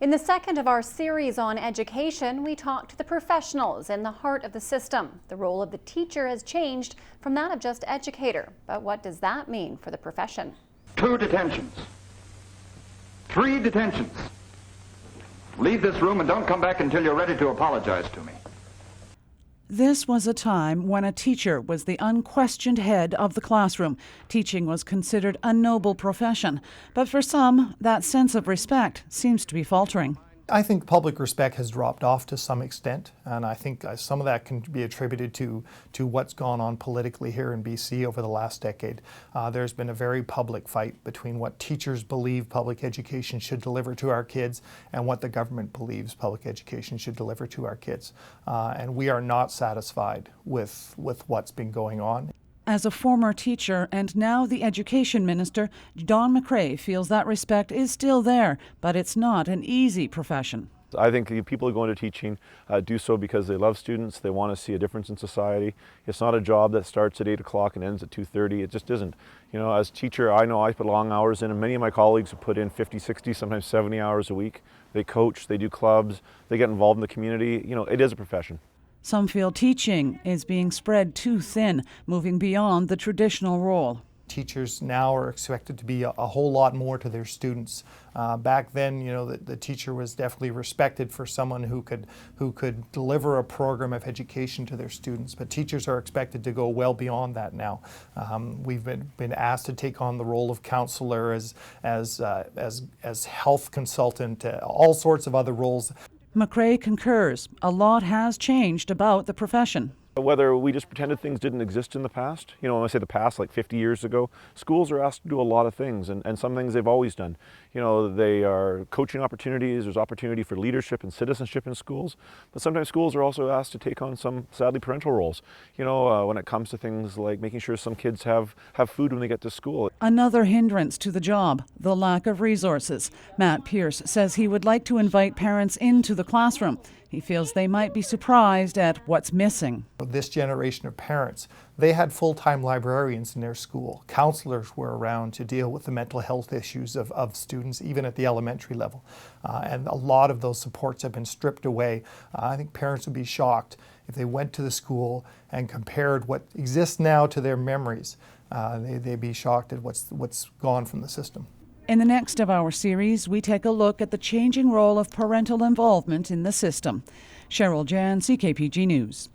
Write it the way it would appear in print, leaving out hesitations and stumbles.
In the second of our series on education, we talk to the professionals in the heart of the system. The role of the teacher has changed from that of just educator. But what does that mean for the profession? 2 detentions. 3 detentions. Leave this room and don't come back until you're ready to apologize to me. This was a time when a teacher was the unquestioned head of the classroom. Teaching was considered a noble profession. But for some, that sense of respect seems to be faltering. I think public respect has dropped off to some extent, and I think some of that can be attributed to what's gone on politically here in BC over the last decade. There's been a very public fight between what teachers believe public education should deliver to our kids and what the government believes public education should deliver to our kids. And we are not satisfied with what's been going on. As a former teacher and now the education minister, Don McCrae feels that respect is still there, but it's not an easy profession. I think the people who go into teaching do so because they love students, they want to see a difference in society. It's not a job that starts at 8 o'clock and ends at 2:30. It just isn't. You know, as teacher, I know I put long hours in, and many of my colleagues have put in 50, 60, sometimes 70 hours a week. They coach, they do clubs, they get involved in the community. You know, it is a profession. Some feel teaching is being spread too thin, moving beyond the traditional role. Teachers now are expected to be a whole lot more to their students. Back then, you know, the teacher was definitely respected for someone who could deliver a program of education to their students. But teachers are expected to go well beyond that now. We've been asked to take on the role of counselor, as health consultant, all sorts of other roles. McCrae concurs. A lot has changed about the profession. Whether we just pretended things didn't exist in the past, you know, when I say the past, like 50 years ago, schools are asked to do a lot of things, and some things they've always done. You know, they are coaching opportunities, there's opportunity for leadership and citizenship in schools, but sometimes schools are also asked to take on some, sadly, parental roles. You know, when it comes to things like making sure some kids have food when they get to school. Another hindrance to the job, the lack of resources. Matt Pierce says he would like to invite parents into the classroom. He feels they might be surprised at what's missing. This generation of parents, they had full-time librarians in their school. Counselors were around to deal with the mental health issues of students, even at the elementary level. And a lot of those supports have been stripped away. I think parents would be shocked if they went to the school and compared what exists now to their memories. They'd be shocked at what's gone from the system. In the next of our series, we take a look at the changing role of parental involvement in the system. Cheryl Jan, CKPG News.